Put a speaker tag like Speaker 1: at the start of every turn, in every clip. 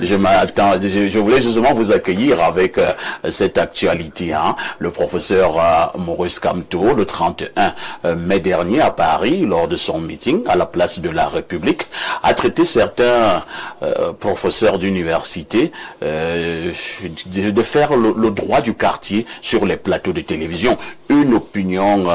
Speaker 1: je voulais justement vous accueillir avec cette actualité. Hein. Le professeur Maurice Kamto, le 31 mai dernier à Paris, lors de son meeting à la place de la République, a traité certains professeurs d'université de faire le droit du quartier sur les plateaux de télévision. Une opinion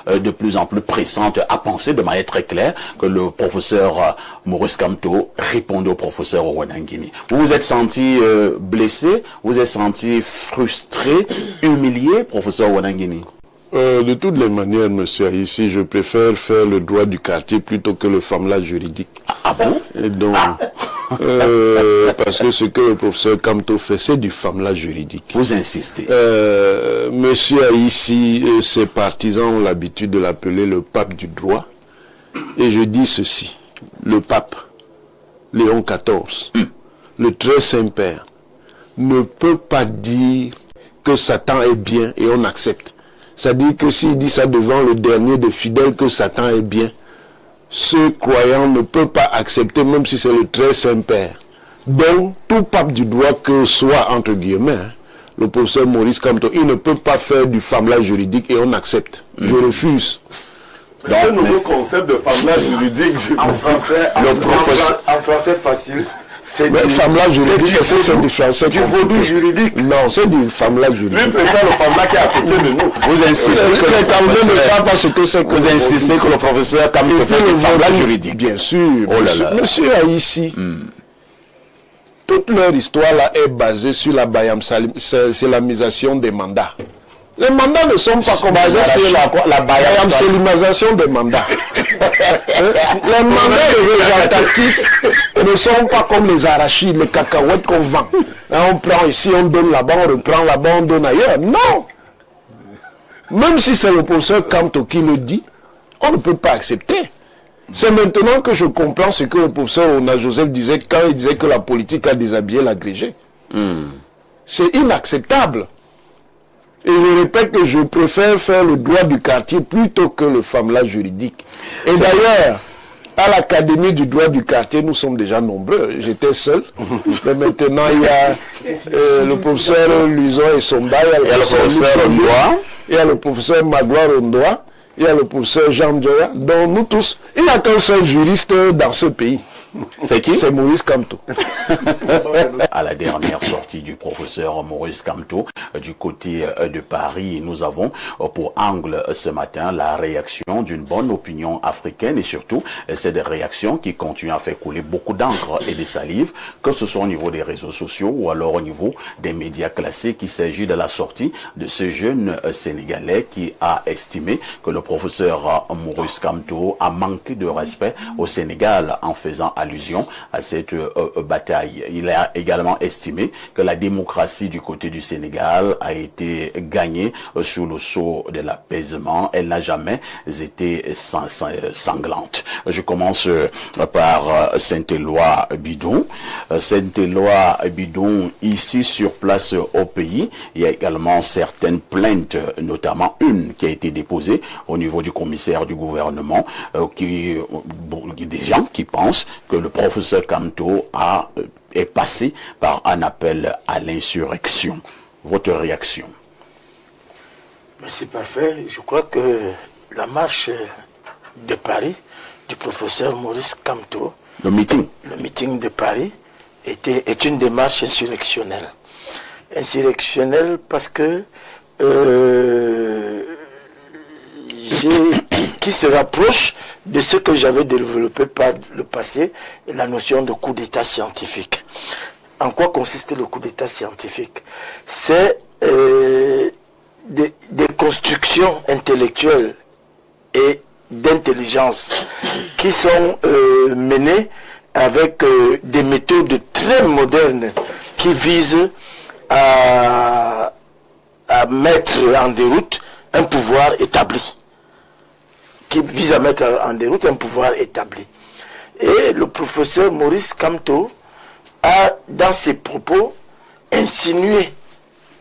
Speaker 1: de plus en plus pressante à penser de manière très claire que le professeur Maurice Kamto répondait au professeur Ouanangini. Vous vous êtes senti blessé, vous êtes senti frustré, humilié, professeur Ouanangini?
Speaker 2: De toutes les manières, monsieur, ici, je préfère faire le droit du quartier plutôt que le famlage juridique.
Speaker 1: Ah bon?
Speaker 2: Et donc, parce que ce que le professeur Kamto fait, c'est du famlage juridique.
Speaker 1: Vous insistez.
Speaker 2: Monsieur, ici, ses partisans ont l'habitude de l'appeler le pape du droit. Et je dis ceci, le pape, Léon XIV, le très Saint-Père, ne peut pas dire que Satan est bien et on accepte. C'est-à-dire que s'il dit ça devant le dernier des fidèles que Satan est bien, ce croyant ne peut pas accepter, même si c'est le très Saint-Père. Donc, tout pape du droit que soit, entre guillemets, le professeur Maurice Kamto, il ne peut pas faire du famlage juridique et on accepte. Je refuse.
Speaker 3: Donc, ce nouveau concept de famlage juridique en français facile, c'est du
Speaker 2: famlage juridique, c'est du français.
Speaker 3: Du vaudou juridique.
Speaker 2: Non, c'est du famlage juridique.
Speaker 3: Lui préfère le famlage qui est à côté de nous.
Speaker 1: Vous insistez que le professeur Kamto fait du famlage juridique.
Speaker 2: Bien sûr. Monsieur Haïssi, toute leur histoire là est basée sur la bayamsalisation des mandats. Les mandats ne sont pas comme basés sur la bayamsalisation des mandats. Les mandats représentatifs ne sont pas comme les arachides, les cacahuètes qu'on vend. On prend ici, on donne là-bas, on reprend là-bas, on donne ailleurs. Non! Même si c'est le professeur Kamto qui le dit, on ne peut pas accepter. C'est maintenant que je comprends ce que le professeur Ona Joseph disait quand il disait que la politique a déshabillé l'agrégé. C'est inacceptable. Et je répète que je préfère faire le droit du quartier plutôt que le famlage juridique. Et d'ailleurs, à l'Académie du droit du quartier, nous sommes déjà nombreux. J'étais seul. Mais maintenant, il y a le professeur Luison et Somba, il y a le professeur Ondoa, il y a le professeur Magloire Ondoa, il y a le professeur Jean Djoya. Donc nous tous, il n'y a qu'un seul juriste dans ce pays.
Speaker 1: C'est qui?
Speaker 2: C'est Maurice Kamto.
Speaker 1: À la dernière sortie du professeur Maurice Kamto du côté de Paris, nous avons pour angle ce matin la réaction d'une bonne opinion africaine et surtout c'est des réactions qui continuent à faire couler beaucoup d'encre et de salive, que ce soit au niveau des réseaux sociaux ou alors au niveau des médias classés, qu'il s'agit de la sortie de ce jeune Sénégalais qui a estimé que le professeur Maurice Kamto a manqué de respect au Sénégal en faisant allusion à cette bataille. Il a également estimé que la démocratie du côté du Sénégal a été gagnée sous le sceau de l'apaisement. Elle n'a jamais été sanglante. Je commence par Saint-Éloi Bidon. Saint-Éloi Bidon, ici sur place au pays, il y a également certaines plaintes, notamment une qui a été déposée au niveau du commissaire du gouvernement, des gens qui pensent que le professeur Kamto est passé par un appel à l'insurrection. Votre réaction?
Speaker 4: Mais c'est parfait. Je crois que la marche de Paris du professeur Maurice Kamto,
Speaker 1: le meeting
Speaker 4: de Paris, est une démarche insurrectionnelle. Insurrectionnelle parce que qui se rapproche de ce que j'avais développé par le passé, la notion de coup d'état scientifique. En quoi consiste le coup d'état scientifique? C'est des constructions intellectuelles et d'intelligence qui sont menées avec des méthodes très modernes qui visent à mettre en déroute un pouvoir établi. Et le professeur Maurice Kamto a, dans ses propos, insinué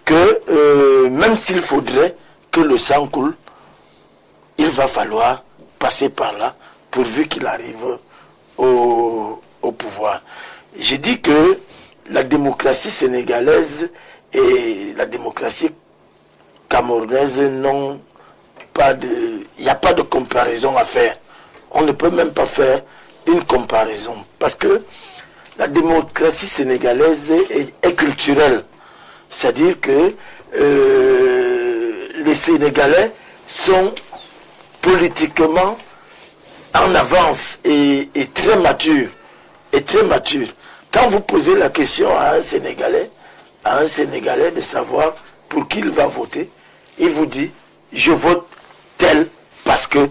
Speaker 4: que même s'il faudrait que le sang coule, il va falloir passer par là pourvu qu'il arrive au pouvoir. J'ai dit que la démocratie sénégalaise et la démocratie camerounaise n'ont pas de... Il n'y a pas de comparaison à faire. On ne peut même pas faire une comparaison. Parce que la démocratie sénégalaise est culturelle. C'est-à-dire que les Sénégalais sont politiquement en avance et très matures. Et très matures. Quand vous posez la question à un Sénégalais de savoir pour qui il va voter, il vous dit, je vote tel parce que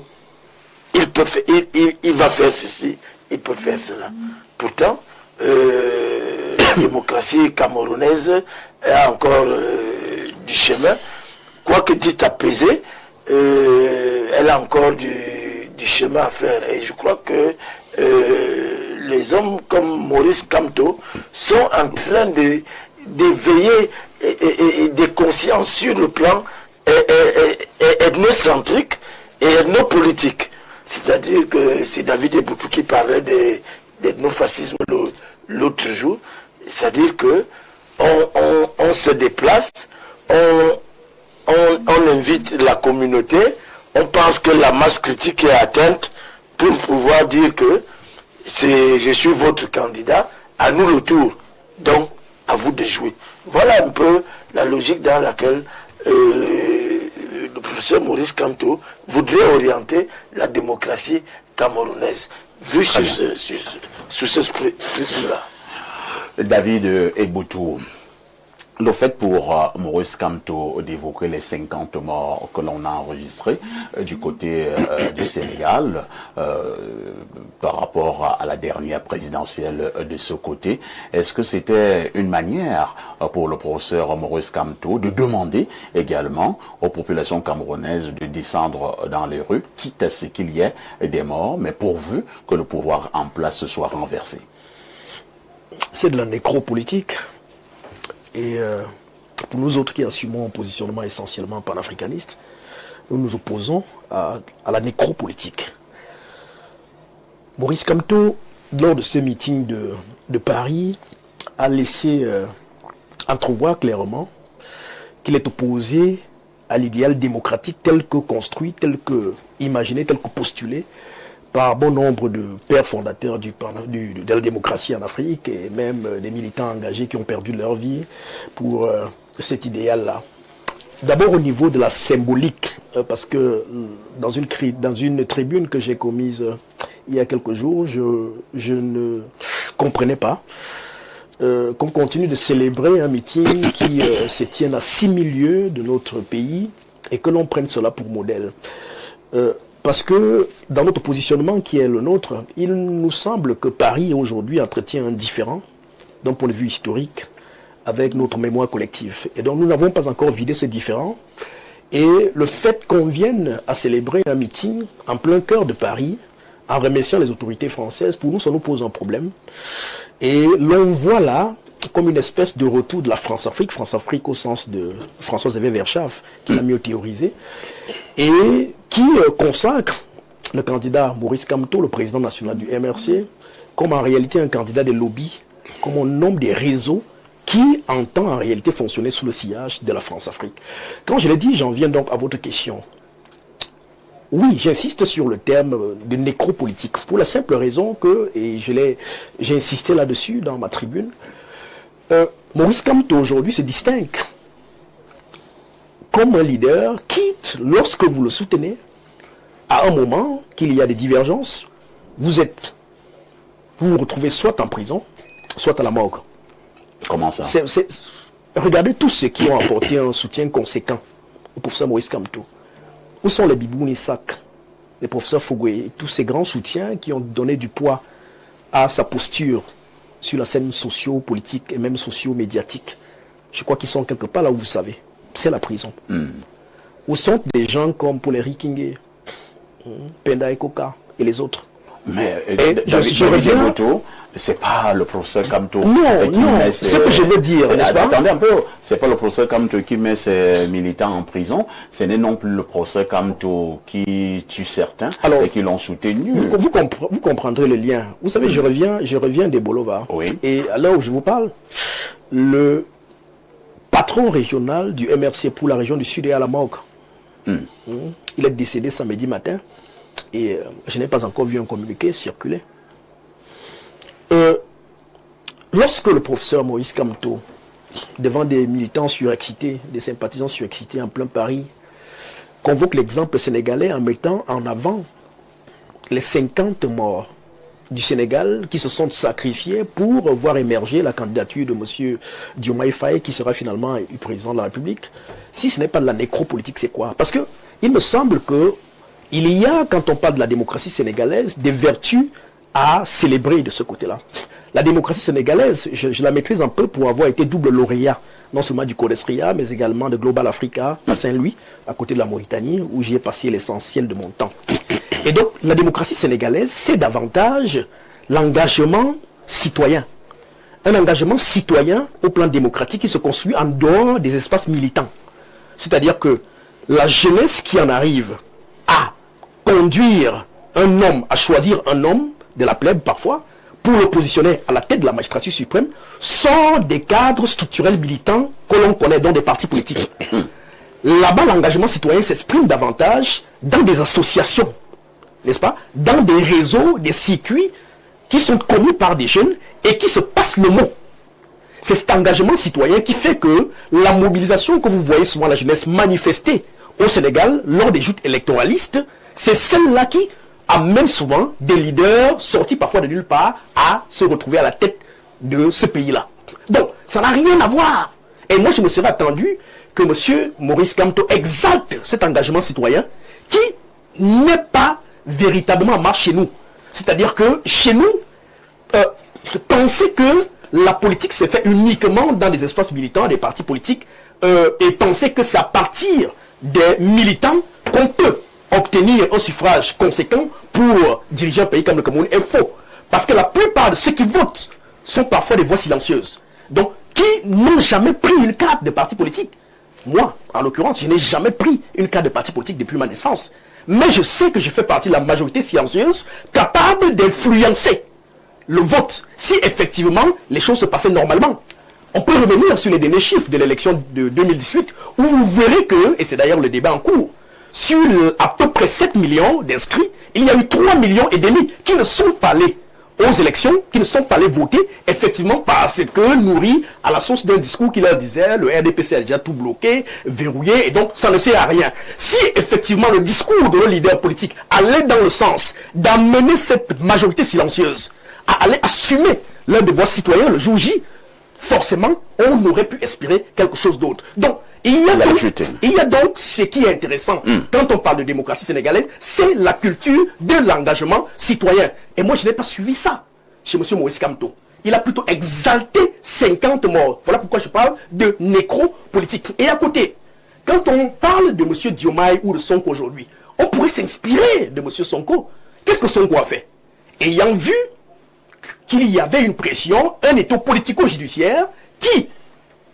Speaker 4: il va faire ceci, il peut faire cela. Pourtant, la démocratie camerounaise a encore du chemin. Quoique dit apaisé, elle a encore du chemin à faire. Et je crois que les hommes comme Maurice Kamto sont en train d'éveiller des consciences sur le plan ethnocentrique et ethnopolitique. C'est-à-dire que c'est David Eboutou qui parlait d'ethnofascisme l'autre jour. C'est-à-dire que on se déplace, on invite la communauté, on pense que la masse critique est atteinte pour pouvoir dire que je suis votre candidat, à nous le tour, donc à vous de jouer. Voilà un peu la logique dans laquelle le professeur Maurice Kamto voudrait orienter la démocratie camerounaise, vu sous ce prisme-là.
Speaker 1: David Eboutou, le fait pour Maurice Kamto d'évoquer les 50 morts que l'on a enregistrés du côté du Sénégal par rapport à la dernière présidentielle de ce côté, est-ce que c'était une manière pour le professeur Maurice Kamto de demander également aux populations camerounaises de descendre dans les rues, quitte à ce qu'il y ait des morts, mais pourvu que le pouvoir en place soit renversé?
Speaker 5: C'est de la nécropolitique. Et pour nous autres qui assumons un positionnement essentiellement panafricaniste, nous nous opposons à la nécropolitique. Maurice Kamto, lors de ce meeting de Paris, a laissé entrevoir clairement qu'il est opposé à l'idéal démocratique tel que construit, tel que imaginé, tel que postulé par bon nombre de pères fondateurs de la démocratie en Afrique et même des militants engagés qui ont perdu leur vie pour cet idéal-là. D'abord au niveau de la symbolique, parce que dans une tribune que j'ai commise il y a quelques jours, je ne comprenais pas qu'on continue de célébrer un meeting qui se tienne à 6 000 lieues de notre pays et que l'on prenne cela pour modèle. Parce que dans notre positionnement qui est le nôtre, il nous semble que Paris aujourd'hui entretient un différend d'un point de vue historique avec notre mémoire collective. Et donc nous n'avons pas encore vidé ce différend. Et le fait qu'on vienne à célébrer un meeting en plein cœur de Paris, en remerciant les autorités françaises, pour nous ça nous pose un problème. Et l'on voit là comme une espèce de retour de la France-Afrique au sens de François-Xavier Verschaff, qui l'a mieux théorisé, et qui consacre le candidat Maurice Kamto, le président national du MRC, comme en réalité un candidat des lobbies, comme un homme des réseaux qui entend en réalité fonctionner sous le sillage de la France-Afrique. Quand je l'ai dit, j'en viens donc à votre question. Oui, j'insiste sur le terme de nécropolitique, pour la simple raison que, et j'ai insisté là-dessus dans ma tribune, Maurice Kamto aujourd'hui se distingue comme un leader, quitte lorsque vous le soutenez, à un moment qu'il y a des divergences, vous vous retrouvez soit en prison, soit à la morgue.
Speaker 1: Comment ça?
Speaker 5: Regardez tous ceux qui ont apporté un soutien conséquent au professeur Maurice Kamto. Où sont les Biboun Isaac, les professeurs Fogoué, tous ces grands soutiens qui ont donné du poids à sa posture sur la scène socio-politique et même socio-médiatique? Je crois qu'ils sont quelque part là où vous savez. C'est la prison. Où sont des gens comme Paul Rikingue, Penda Ekoka et les autres?
Speaker 1: Mais
Speaker 5: je reviens...
Speaker 1: c'est pas le professeur Kamto.
Speaker 5: Non, c'est ce que je veux dire, n'est-ce pas?
Speaker 1: Attendez un peu, c'est pas le professeur Kamto qui met ses militants en prison, ce n'est non plus le professeur Kamto qui tue certains et qui l'ont soutenu.
Speaker 5: Vous comprendrez le lien. Vous savez, je reviens des Bolova.
Speaker 1: Oui.
Speaker 5: Et à l'heure où je vous parle, le patron régional du MRC pour la région du Sud est à la morgue. Il est décédé samedi matin et je n'ai pas encore vu un communiqué circuler. Lorsque le professeur Maurice Kamto, devant des militants surexcités, des sympathisants surexcités en plein Paris, convoque l'exemple sénégalais en mettant en avant les 50 morts du Sénégal qui se sont sacrifiés pour voir émerger la candidature de M. Diomaye Faye qui sera finalement président de la République. Si ce n'est pas de la nécropolitique, c'est quoi? Parce que il me semble que il y a, quand on parle de la démocratie sénégalaise, des vertus à célébrer de ce côté-là. La démocratie sénégalaise, je la maîtrise un peu pour avoir été double lauréat, non seulement du Codestria, mais également de Global Africa à Saint-Louis, à côté de la Mauritanie, où j'y ai passé l'essentiel de mon temps. Et donc, la démocratie sénégalaise, c'est davantage l'engagement citoyen. Un engagement citoyen au plan démocratique qui se construit en dehors des espaces militants. C'est-à-dire que la jeunesse qui en arrive à conduire un homme, à choisir un homme, de la plèbe parfois, pour le positionner à la tête de la magistrature suprême, sont des cadres structurels militants que l'on connaît dans des partis politiques. Là-bas, l'engagement citoyen s'exprime davantage dans des associations, n'est-ce pas? Dans des réseaux, des circuits qui sont connus par des jeunes et qui se passent le mot. C'est cet engagement citoyen qui fait que la mobilisation que vous voyez souvent la jeunesse manifester au Sénégal lors des joutes électoralistes, c'est celle-là qui amène souvent des leaders sortis parfois de nulle part à se retrouver à la tête de ce pays-là. Donc, ça n'a rien à voir. Et moi, je me serais attendu que M. Maurice Kamto exalte cet engagement citoyen qui n'est pas véritablement en marche chez nous. C'est-à-dire que chez nous, penser que la politique s'est faite uniquement dans des espaces militants, des partis politiques, et penser que c'est à partir des militants qu'on peut obtenir un suffrage conséquent pour diriger un pays comme le Cameroun est faux. Parce que la plupart de ceux qui votent sont parfois des voix silencieuses. Donc, qui n'ont jamais pris une carte de parti politique. Moi, en l'occurrence, je n'ai jamais pris une carte de parti politique depuis ma naissance. Mais je sais que je fais partie de la majorité silencieuse capable d'influencer le vote si effectivement les choses se passaient normalement. On peut revenir sur les derniers chiffres de l'élection de 2018 où vous verrez que, et c'est d'ailleurs le débat en cours, sur à peu près 7 millions d'inscrits, il y a eu 3,5 millions qui ne sont pas allés aux élections, qui ne sont pas allés voter, effectivement parce que nourris à la source d'un discours qui leur disait le RDPC a déjà tout bloqué, verrouillé, et donc ça ne sert à rien. Si effectivement le discours de nos leaders politiques allait dans le sens d'amener cette majorité silencieuse à aller assumer leur devoir citoyen le jour J, forcément on aurait pu espérer quelque chose d'autre. Donc, il y a donc ce qui est intéressant quand on parle de démocratie sénégalaise, c'est la culture de l'engagement citoyen. Et moi, je n'ai pas suivi ça chez M. Maurice Kamto. Il a plutôt exalté 50 morts. Voilà pourquoi je parle de nécropolitique. Et à côté, quand on parle de M. Diomaye ou de Sonko aujourd'hui, on pourrait s'inspirer de M. Sonko. Qu'est-ce que Sonko a fait? Ayant vu qu'il y avait une pression, un étau politico-judiciaire qui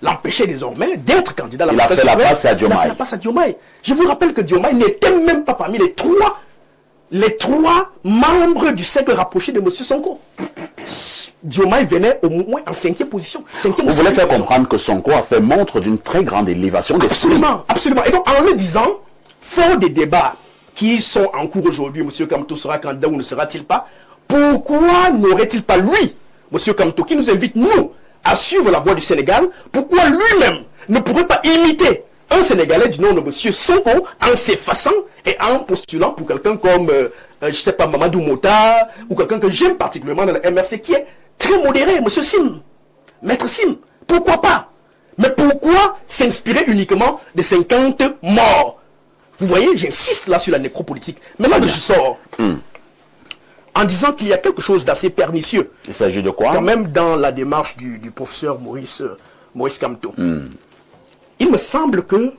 Speaker 5: l'empêchait désormais d'être candidat à la
Speaker 1: présidentielle. Il a fait la passe à Diomaye.
Speaker 5: Il a fait la passe à Diomaye. Je vous rappelle que Diomaye n'était même pas parmi les trois membres du cercle rapproché de M. Sonko. Diomaye venait au moins en 5e position.
Speaker 1: Vous voulez faire comprendre que Sonko a fait montre d'une très grande élévation d'esprit.
Speaker 5: Absolument, absolument. Et donc, en le disant, fort des débats qui sont en cours aujourd'hui, M. Kamto sera candidat ou ne sera-t-il pas, pourquoi n'aurait-il pas, lui, M. Kamto, qui nous invite, nous, à suivre la voie du Sénégal, pourquoi lui-même ne pourrait pas imiter un Sénégalais du nom de M. Sonko en s'effaçant et en postulant pour quelqu'un comme, je ne sais pas, Mamadou Mota, ou quelqu'un que j'aime particulièrement dans le MRC, qui est très modéré, M. Sim, Maître Sim. Pourquoi pas? Mais pourquoi s'inspirer uniquement des 50 morts? Vous voyez, j'insiste là sur la nécropolitique. Maintenant que je sors, en disant qu'il y a quelque chose d'assez pernicieux.
Speaker 1: Il s'agit de quoi?
Speaker 5: Quand même dans la démarche du professeur Maurice Kamto. Il me semble que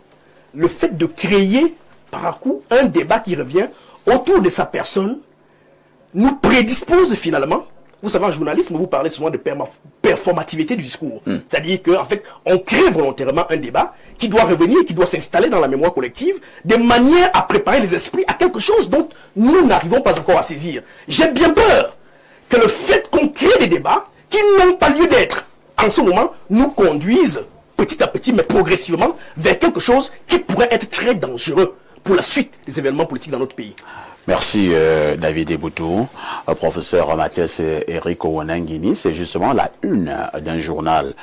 Speaker 5: le fait de créer par un coup un débat qui revient autour de sa personne nous prédispose finalement. Vous savez, en journalisme, vous parlez souvent de performativité du discours. C'est-à-dire qu'en fait, on crée volontairement un débat qui doit revenir, qui doit s'installer dans la mémoire collective, de manière à préparer les esprits à quelque chose dont nous n'arrivons pas encore à saisir. J'ai bien peur que le fait qu'on crée des débats qui n'ont pas lieu d'être, en ce moment, nous conduisent petit à petit, mais progressivement, vers quelque chose qui pourrait être très dangereux pour la suite des événements politiques dans notre pays.
Speaker 1: Merci David Eboutou. Professeur Mathias Eric Ouanangini, c'est justement la une d'un journal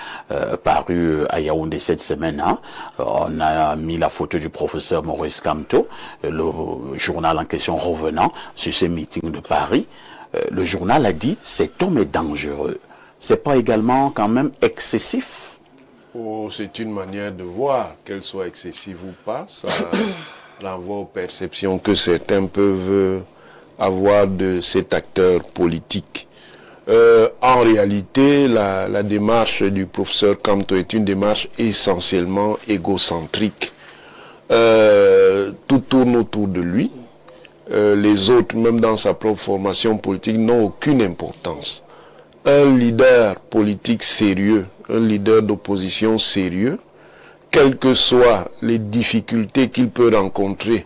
Speaker 1: paru à Yaoundé cette semaine. Hein. On a mis la photo du professeur Maurice Kamto, le journal en question revenant sur ces meetings de Paris. Le journal a dit « cet homme est dangereux ». C'est pas également quand même excessif?
Speaker 2: Oh, c'est une manière de voir, qu'elle soit excessive ou pas, ça renvoie aux perceptions que certains peuvent avoir de cet acteur politique. En réalité, la démarche du professeur Kamto est une démarche essentiellement égocentrique. Tout tourne autour de lui. Les autres, même dans sa propre formation politique, n'ont aucune importance. Un leader politique sérieux, un leader d'opposition sérieux, quelles que soient les difficultés qu'il peut rencontrer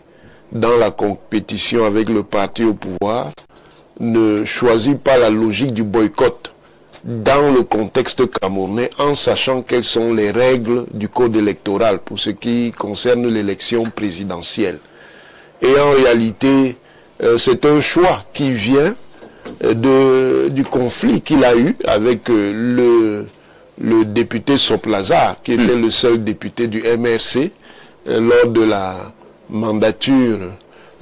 Speaker 2: dans la compétition avec le parti au pouvoir, ne choisit pas la logique du boycott dans le contexte camerounais en sachant quelles sont les règles du code électoral pour ce qui concerne l'élection présidentielle. Et en réalité, c'est un choix qui vient du conflit qu'il a eu avec le député Soplazar, qui était le seul député du MRC lors de la mandature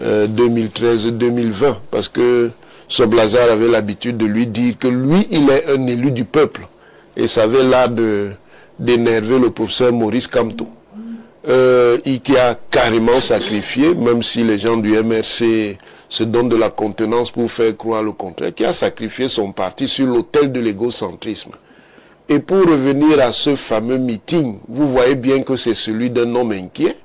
Speaker 2: 2013-2020, parce que Soplazar avait l'habitude de lui dire que lui, il est un élu du peuple, et ça avait l'air d'énerver le professeur Maurice Kamto, qui a carrément sacrifié, même si les gens du MRC se donnent de la contenance pour faire croire le contraire, qui a sacrifié son parti sur l'autel de l'égocentrisme. Et pour revenir à ce fameux meeting, vous voyez bien que c'est celui d'un homme inquiet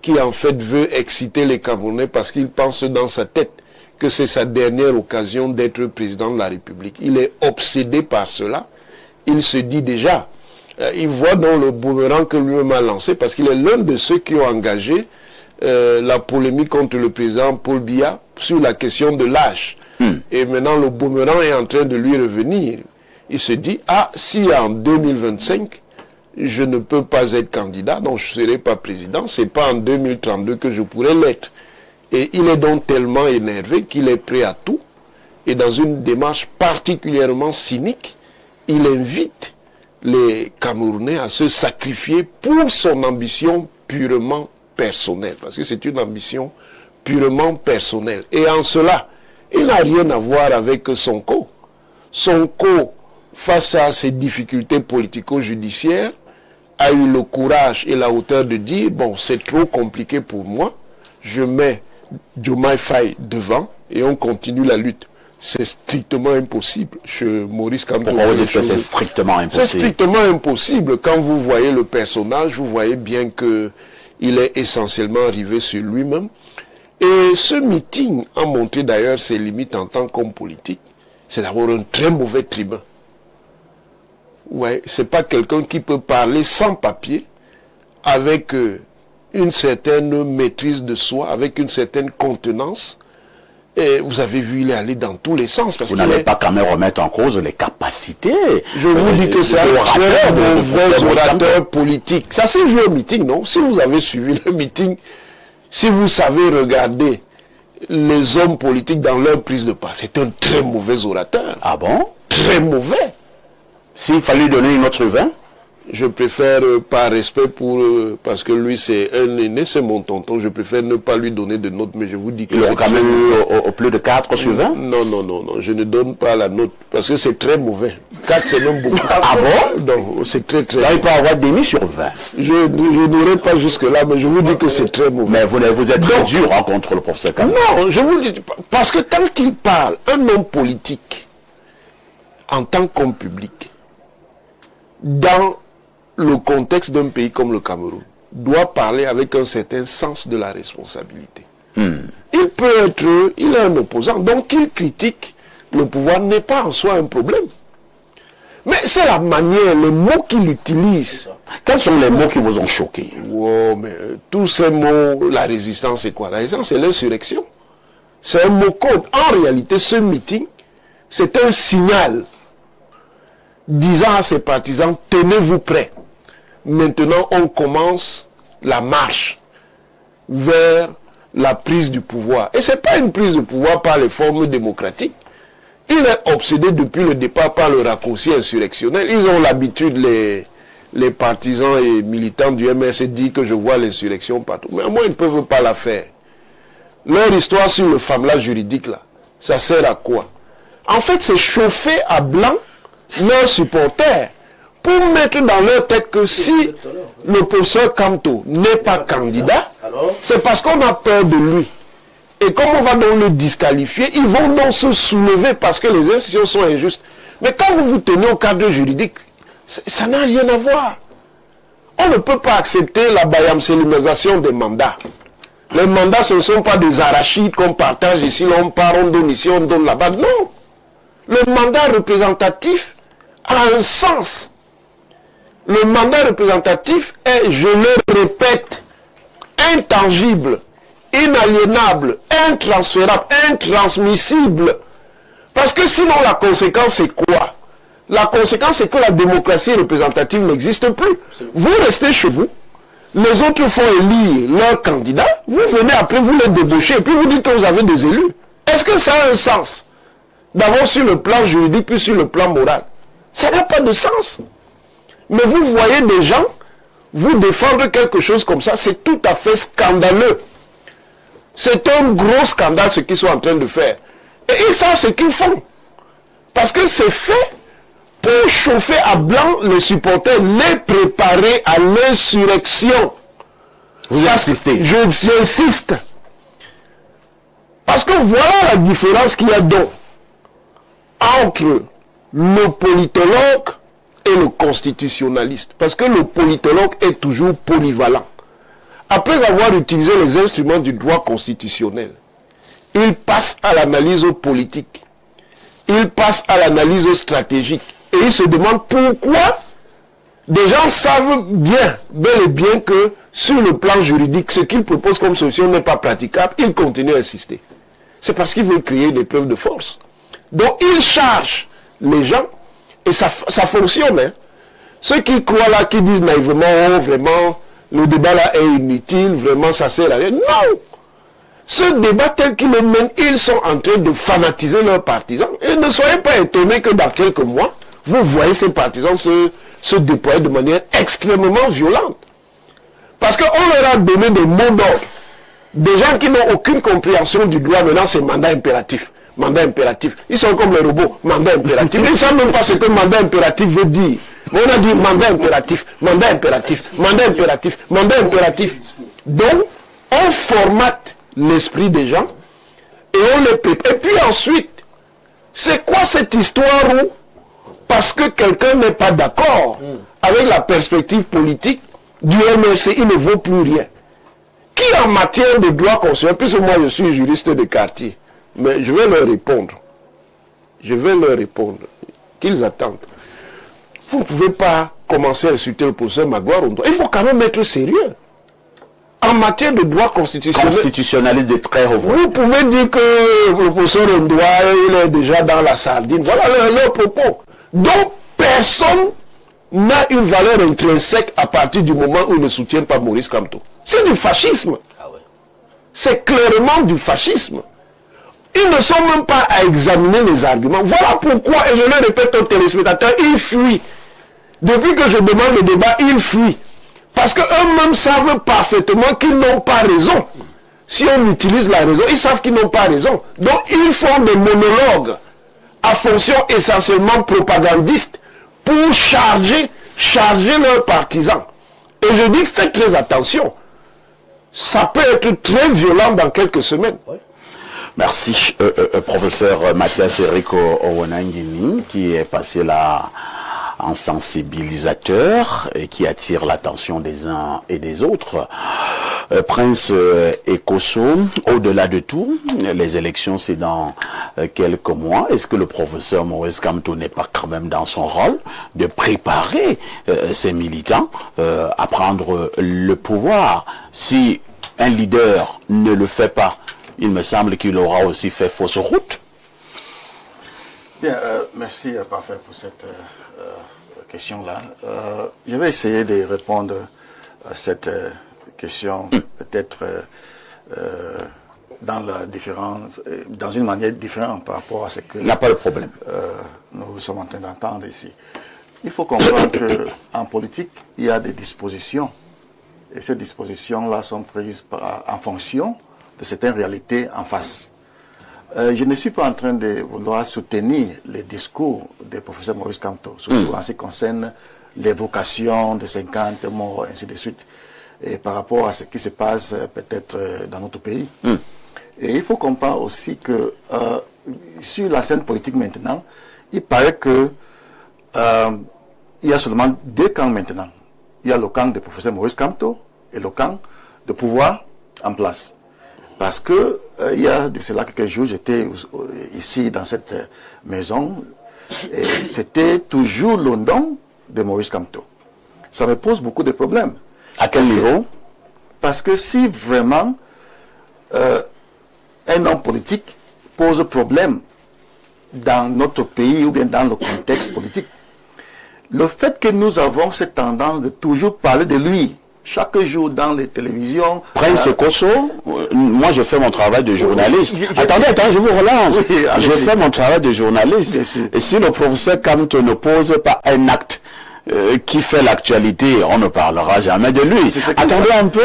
Speaker 2: qui en fait veut exciter les Camerounais parce qu'il pense dans sa tête que c'est sa dernière occasion d'être président de la République. Il est obsédé par cela. Il se dit déjà, il voit dans le boomerang que lui-même a lancé parce qu'il est l'un de ceux qui ont engagé la polémique contre le président Paul Biya sur la question de l'âge. Et maintenant le boomerang est en train de lui revenir. Il se dit, ah, si en 2025, je ne peux pas être candidat, donc je ne serai pas président, c'est pas en 2032 que je pourrai l'être. Et il est donc tellement énervé qu'il est prêt à tout. Et dans une démarche particulièrement cynique, il invite les Camerounais à se sacrifier pour son ambition purement personnelle. Parce que c'est une ambition purement personnelle. Et en cela, il n'a rien à voir avec Sonko. Sonko, face à ces difficultés politico-judiciaires, a eu le courage et la hauteur de dire, bon, c'est trop compliqué pour moi, je mets Diomaye Faye devant et on continue la lutte. C'est strictement impossible. Maurice Kamto.
Speaker 1: Pourquoi vous dites que c'est strictement impossible?
Speaker 2: C'est strictement impossible. Quand vous voyez le personnage, vous voyez bien que il est essentiellement arrivé sur lui-même. Et ce meeting a montré d'ailleurs ses limites en tant qu'homme politique. C'est d'abord un très mauvais tribun. Ouais, c'est pas quelqu'un qui peut parler sans papier, avec une certaine maîtrise de soi, avec une certaine contenance. Et vous avez vu, il est allé dans tous les sens. Parce
Speaker 1: vous n'allez pas quand même remettre en cause les capacités.
Speaker 2: Je vous dis que c'est un mauvais orateur politique. Ça s'est vu au meeting, non? Si vous avez suivi le meeting, si vous savez regarder les hommes politiques dans leur prise de parole, c'est un très mauvais orateur.
Speaker 1: Ah bon?
Speaker 2: Très mauvais.
Speaker 1: S'il fallait donner une autre vin?
Speaker 2: Je préfère, par respect pour... parce que lui, c'est un aîné, c'est mon tonton. Je préfère ne pas lui donner de note, mais je vous dis que...
Speaker 1: Il a quand même eu au plus de 4 sur 20?
Speaker 2: Non, je ne donne pas la note, parce que c'est très mauvais. 4, c'est même beaucoup.
Speaker 1: Ah bon?
Speaker 2: Non, c'est très...
Speaker 1: Là, il peut avoir demi sur 20.
Speaker 2: Je n'irai pas jusque-là, mais je vous dis que c'est très mauvais.
Speaker 1: Mais vous êtes très dur contre le professeur Kamto.
Speaker 2: Non, je vous dis... Parce que quand il parle, un homme politique, en tant qu'homme public, dans le contexte d'un pays comme le Cameroun, doit parler avec un certain sens de la responsabilité. Il peut être, il est un opposant, donc qu'il critique le pouvoir n'est pas en soi un problème. Mais c'est la manière, les mots qu'il utilise.
Speaker 1: Quels sont les mots qui vous ont choqué?
Speaker 2: Oh, mais tous ces mots, la résistance c'est quoi? La résistance c'est l'insurrection. C'est un mot code. En réalité, ce meeting, c'est un signal disant à ses partisans, tenez-vous prêts. Maintenant, on commence la marche vers la prise du pouvoir. Et ce n'est pas une prise de pouvoir par les formes démocratiques. Il est obsédé depuis le départ par le raccourci insurrectionnel. Ils ont l'habitude, les partisans et militants du MS, disent que je vois l'insurrection partout. Mais moi, ils ne peuvent pas la faire. Leur histoire sur le fameux juridique, là, ça sert à quoi? En fait, c'est chauffer à blanc leurs supporters pour mettre dans leur tête que si le professeur Kamto n'est pas candidat, c'est parce qu'on a peur de lui. Et comme on va donc le disqualifier, ils vont donc se soulever parce que les institutions sont injustes. Mais quand vous vous tenez au cadre juridique, ça n'a rien à voir. On ne peut pas accepter la bayamsélimisation des mandats. Les mandats, ce ne sont pas des arachides qu'on partage ici, on part, on donne ici, on donne là-bas. Non. Le mandat représentatif a un sens. Le mandat représentatif est, je le répète, intangible, inaliénable, intransférable, intransmissible. Parce que sinon la conséquence c'est quoi? La conséquence c'est que la démocratie représentative n'existe plus. Vous restez chez vous, les autres font élire leurs candidats, vous venez après, vous les débauchez, et puis vous dites que vous avez des élus. Est-ce que ça a un sens? D'abord sur le plan juridique, puis sur le plan moral. Ça n'a pas de sens. Mais vous voyez des gens, vous défendre quelque chose comme ça, c'est tout à fait scandaleux. C'est un gros scandale ce qu'ils sont en train de faire. Et ils savent ce qu'ils font. Parce que c'est fait pour chauffer à blanc les supporters, les préparer à l'insurrection.
Speaker 1: Vous insistez?
Speaker 2: J'insiste. Parce que voilà la différence qu'il y a donc entre le politologue et le constitutionnaliste. Parce que le politologue est toujours polyvalent. Après avoir utilisé les instruments du droit constitutionnel, il passe à l'analyse politique. Il passe à l'analyse stratégique. Et il se demande pourquoi des gens savent bien, bel et bien que sur le plan juridique, ce qu'ils proposent comme solution n'est pas praticable, ils continuent à insister. C'est parce qu'ils veulent créer des preuves de force. Donc ils chargent les gens, et ça fonctionne. Hein. Ceux qui croient là, qui disent naïvement, oh, vraiment, le débat là est inutile, vraiment ça sert à rien. Non! Ce débat tel qu'il est mené, ils sont en train de fanatiser leurs partisans. Et ne soyez pas étonnés que dans quelques mois, vous voyez ces partisans se déployer de manière extrêmement violente. Parce qu'on leur a donné des mots d'ordre. Des gens qui n'ont aucune compréhension du droit, maintenant c'est mandat impératif. Mandat impératif. Ils sont comme les robots, mandat impératif. Ils ne savent même pas ce que mandat impératif veut dire. Mais on a dit mandat impératif, mandat impératif, mandat impératif, mandat impératif. Donc, on formate l'esprit des gens et on les prépare. Et puis ensuite, c'est quoi cette histoire où, parce que quelqu'un n'est pas d'accord avec la perspective politique du MRC, il ne vaut plus rien. Qui en matière de droit constitutionnel, puisque moi je suis juriste de quartier, mais je vais leur répondre. Je vais leur répondre. Qu'ils attendent. Vous ne pouvez pas commencer à insulter le professeur Magloire. Il faut quand même être sérieux. En matière de droit constitutionnel.
Speaker 1: Constitutionnaliste de très haut.
Speaker 2: Vous pouvez dire que le professeur Ondoa, il est déjà dans la sardine. Voilà leur propos. Donc, personne n'a une valeur intrinsèque à partir du moment où il ne soutient pas Maurice Kamto. C'est du fascisme. C'est clairement du fascisme. Ils ne sont même pas à examiner les arguments. Voilà pourquoi, et je le répète aux téléspectateurs, ils fuient. Depuis que je demande le débat, ils fuient. Parce qu'eux-mêmes savent parfaitement qu'ils n'ont pas raison. Si on utilise la raison, ils savent qu'ils n'ont pas raison. Donc ils font des monologues à fonction essentiellement propagandiste pour charger leurs partisans. Et je dis, faites très attention. Ça peut être très violent dans quelques semaines.
Speaker 1: Merci, professeur Mathias Eric Owonangini, qui est passé là en sensibilisateur et qui attire l'attention des uns et des autres. Prince Ekosso, au-delà de tout, les élections c'est dans quelques mois. Est-ce que le professeur Maurice Kamto n'est pas quand même dans son rôle de préparer ses militants à prendre le pouvoir? Si un leader ne le fait pas, il me semble qu'il aura aussi fait fausse route.
Speaker 6: Bien, merci Parfait pour cette question-là. Je vais essayer de répondre à cette question, peut-être dans une manière différente par rapport à ce que...
Speaker 1: Il n'y a pas de problème.
Speaker 6: Nous sommes en train d'entendre ici. Il faut comprendre qu'en politique, il y a des dispositions. Et ces dispositions-là sont prises en fonction de certaines réalités en face. Je ne suis pas en train de vouloir soutenir les discours du professeur Maurice Kamto, surtout en ce qui concerne l'évocation de 50 morts, ainsi de suite, et par rapport à ce qui se passe peut-être dans notre pays. Et il faut comprendre aussi que sur la scène politique maintenant, il paraît que il y a seulement deux camps maintenant. Il y a le camp du professeur Maurice Kamto et le camp de pouvoir en place. Parce que il y a de cela quelques jours, j'étais ici dans cette maison et c'était toujours le nom de Maurice Kamto. Ça me pose beaucoup de problèmes.
Speaker 1: À quel niveau?
Speaker 6: Parce que si vraiment un homme politique pose problème dans notre pays ou bien dans le contexte politique, le fait que nous avons cette tendance de toujours parler de lui, chaque jour dans les télévisions...
Speaker 1: Prince Kosso, moi je fais mon travail de journaliste. Attendez, je vous relance. Oui, je fais mon travail de journaliste. Et si le professeur Kamto ne pose pas un acte qui fait l'actualité, on ne parlera jamais de lui. Attendez un peu.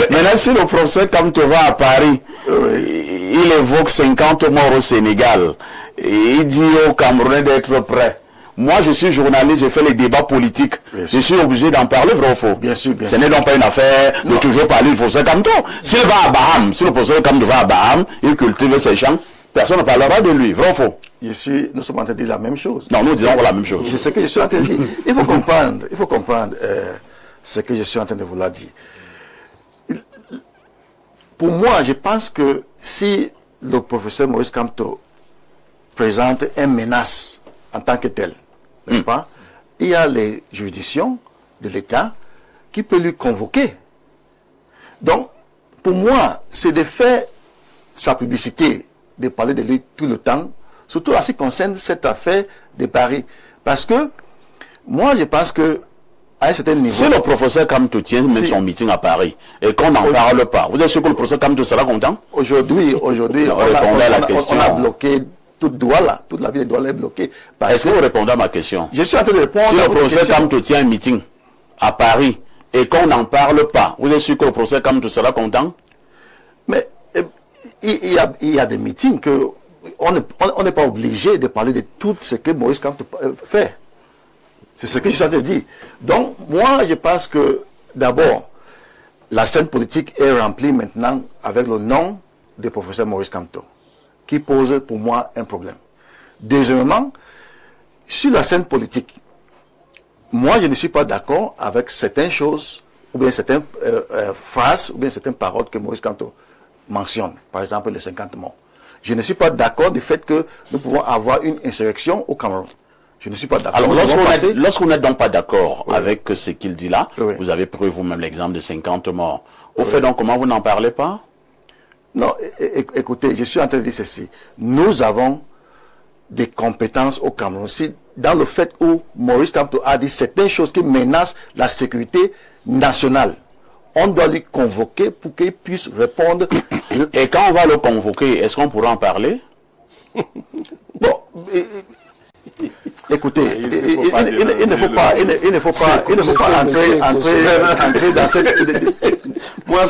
Speaker 1: Maintenant, si le professeur Kamto va à Paris, il évoque 50 morts au Sénégal. Et il dit aux Camerounais d'être prêts. Moi, je suis journaliste, je fais les débats politiques. Je suis obligé d'en parler, vrai ou faux?
Speaker 6: Bien sûr, bien
Speaker 1: Ce n'est donc pas une affaire de toujours parler du professeur Kamto. S'il va à Baham, si le professeur Kamto va à Baham, il cultive ses champs, personne ne parlera de lui, vrai ou faux?
Speaker 6: Nous sommes en train de dire la même chose.
Speaker 1: Non, nous disons la même chose.
Speaker 6: C'est ce que je suis en train de dire. Il faut comprendre ce que je suis en train de vouloir dire. Pour moi, je pense que si le professeur Maurice Kamto présente une menace en tant que tel, n'est-ce pas, il y a les juridictions de l'État qui peuvent lui convoquer. Donc, pour moi, c'est de faire sa publicité, de parler de lui tout le temps, surtout en ce qui concerne cette affaire de Paris. Parce que, moi, je pense que, à un certain niveau...
Speaker 1: Si le professeur Kamto tient son meeting à Paris, et qu'on n'en parle pas, vous êtes sûr que le professeur Kamto sera content?
Speaker 6: Aujourd'hui, on a bloqué toute Douala, toute la ville de Douala est bloquée.
Speaker 1: Est-ce que vous répondez à ma question?
Speaker 6: Je suis en train de répondre.
Speaker 1: Si le professeur Kamto tient un meeting à Paris, et qu'on n'en parle pas, vous êtes sûr que le professeur Kamto sera content?
Speaker 6: Mais, il y a des meetings que on n'est pas obligé de parler de tout ce que Maurice Kamto fait. C'est ce que je suis en train de dire. Donc, moi, je pense que, d'abord, la scène politique est remplie maintenant avec le nom du professeur Maurice Kamto, qui pose pour moi un problème. Deuxièmement, sur la scène politique, moi, je ne suis pas d'accord avec certaines choses, ou bien certaines phrases, ou bien certaines paroles que Maurice Kamto mentionne. Par exemple, les 50 morts. Je ne suis pas d'accord du fait que nous pouvons avoir une insurrection au Cameroun. Je ne suis pas d'accord.
Speaker 1: Alors, lorsqu'on n'est donc pas d'accord avec ce qu'il dit là, vous avez pris vous-même l'exemple de 50 morts. Au fait, donc, comment vous n'en parlez pas?
Speaker 6: Non, écoutez, je suis en train de dire ceci. Nous avons des compétences au Cameroun. Si dans le fait où Maurice Kamto a dit certaines choses qui menacent la sécurité nationale, on doit lui convoquer pour qu'il puisse répondre.
Speaker 1: Et quand on va le convoquer, est-ce qu'on pourra en parler?
Speaker 6: Bon, écoutez, il ne faut pas entrer dans cette...
Speaker 3: Moi,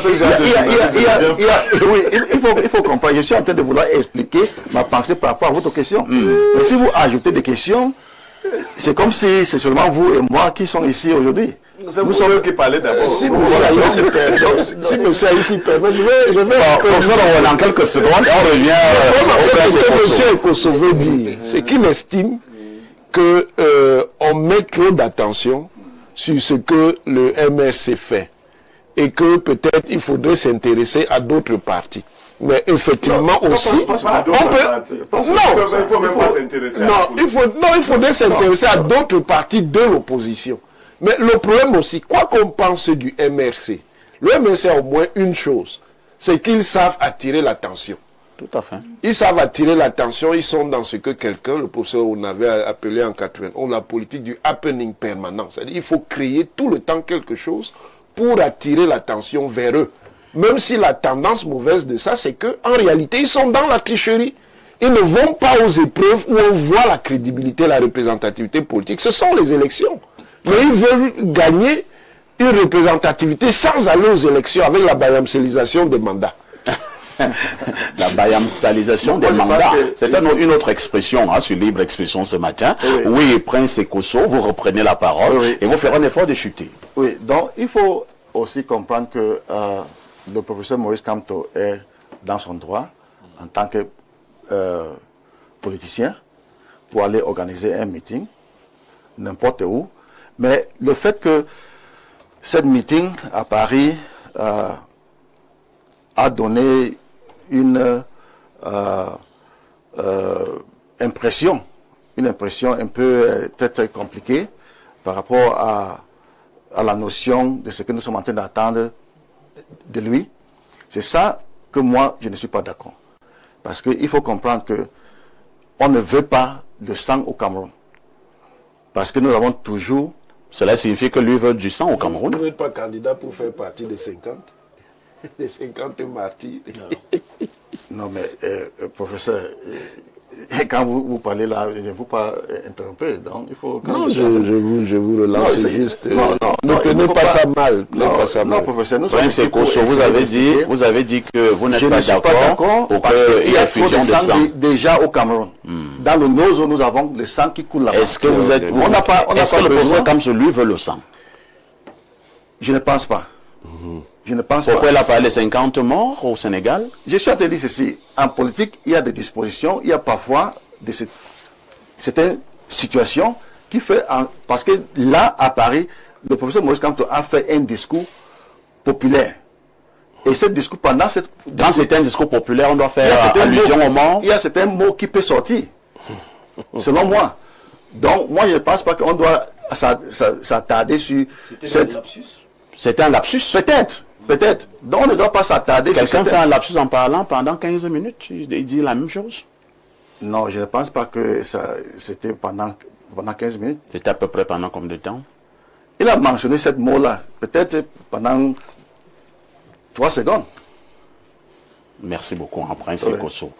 Speaker 6: il faut comprendre. Je suis en train de vouloir expliquer ma pensée par rapport à votre question. Mais si vous ajoutez des questions, c'est comme si c'est seulement vous et moi qui sommes ici aujourd'hui.
Speaker 3: C'est vous qui parlez d'abord.
Speaker 2: Si monsieur ici permet, je vais
Speaker 1: comme ça, dans quelques secondes, on revient
Speaker 2: au monsieur Kosso veut dire, c'est qu'il estime que on met trop d'attention sur ce que le MRC fait et que peut-être il faudrait s'intéresser à d'autres partis. Mais effectivement aussi, il faudrait s'intéresser à d'autres partis de l'opposition. Mais le problème aussi, quoi qu'on pense du MRC, le MRC a au moins une chose, c'est qu'ils savent attirer l'attention.
Speaker 1: Tout à fait.
Speaker 2: Ils savent attirer l'attention, ils sont dans ce que quelqu'un, le professeur, on avait appelé en 91, la politique du happening permanent. C'est-à-dire qu'il faut créer tout le temps quelque chose pour attirer l'attention vers eux. Même si la tendance mauvaise de ça, c'est qu'en réalité, ils sont dans la tricherie. Ils ne vont pas aux épreuves où on voit la crédibilité, la représentativité politique. Ce sont les élections. Mais ils veulent gagner une représentativité sans aller aux élections avec la bayamselisation des mandats.
Speaker 1: La bayamsalisation des mandats. C'est une autre expression sur Libre Expression ce matin. Oui, Prince Ekosso, vous reprenez la parole et vous ferez un effort de chuter.
Speaker 6: Oui, donc il faut aussi comprendre que le professeur Maurice Kamto est dans son droit en tant que politicien pour aller organiser un meeting n'importe où. Mais le fait que cette meeting à Paris a donné une impression un peu peut-être compliquée par rapport à la notion de ce que nous sommes en train d'attendre de lui. C'est ça que moi, je ne suis pas d'accord. Parce qu'il faut comprendre que on ne veut pas le sang au Cameroun. Parce que nous avons toujours...
Speaker 1: Cela signifie que lui veut du sang au Cameroun.
Speaker 2: Vous n'êtes pas candidat pour faire partie des 50 les 50 martyrs.
Speaker 6: Non, mais professeur, quand vous parlez là, je ne vous pas interrompre. Donc, il faut...
Speaker 2: Non, je vous relance juste. Ne prenez pas ça mal.
Speaker 6: Non, professeur, nous
Speaker 1: Prince Ekosso, vous avez dit que vous n'êtes pas d'accord pour qu'il y ait fusion de sang.
Speaker 6: Déjà au Cameroun. Dans le Nozo, nous avons le sang qui coule là-bas.
Speaker 1: Est-ce que vous êtes... Est-ce que le professeur Kamso, lui, veut le sang?
Speaker 6: Je ne pense pas. Je ne pense pas.
Speaker 1: Pourquoi il a parlé de 50 morts au Sénégal?
Speaker 6: Je suis à te dire ceci. En politique, il y a des dispositions, il y a parfois certaines situations qui fait... Parce que là, à Paris, le professeur Maurice Kamto a fait un discours populaire. Et ce discours, pendant cette...
Speaker 1: Dans certains discours populaires, on doit faire allusion aux morts.
Speaker 6: Il y a certains mots qui peuvent sortir, selon moi. Donc, moi, je ne pense pas qu'on doit s'attarder sur...
Speaker 1: C'était un lapsus.
Speaker 6: Peut-être. Donc, on ne doit pas s'attarder sur...
Speaker 1: Quelqu'un fait un lapsus en parlant pendant 15 minutes. Il dit la même chose.
Speaker 6: Non, je ne pense pas que c'était pendant 15 minutes.
Speaker 1: C'était à peu près pendant combien de temps?
Speaker 6: Il a mentionné ce mot-là, peut-être pendant 3 secondes.
Speaker 1: Merci beaucoup, Prince Ekosso.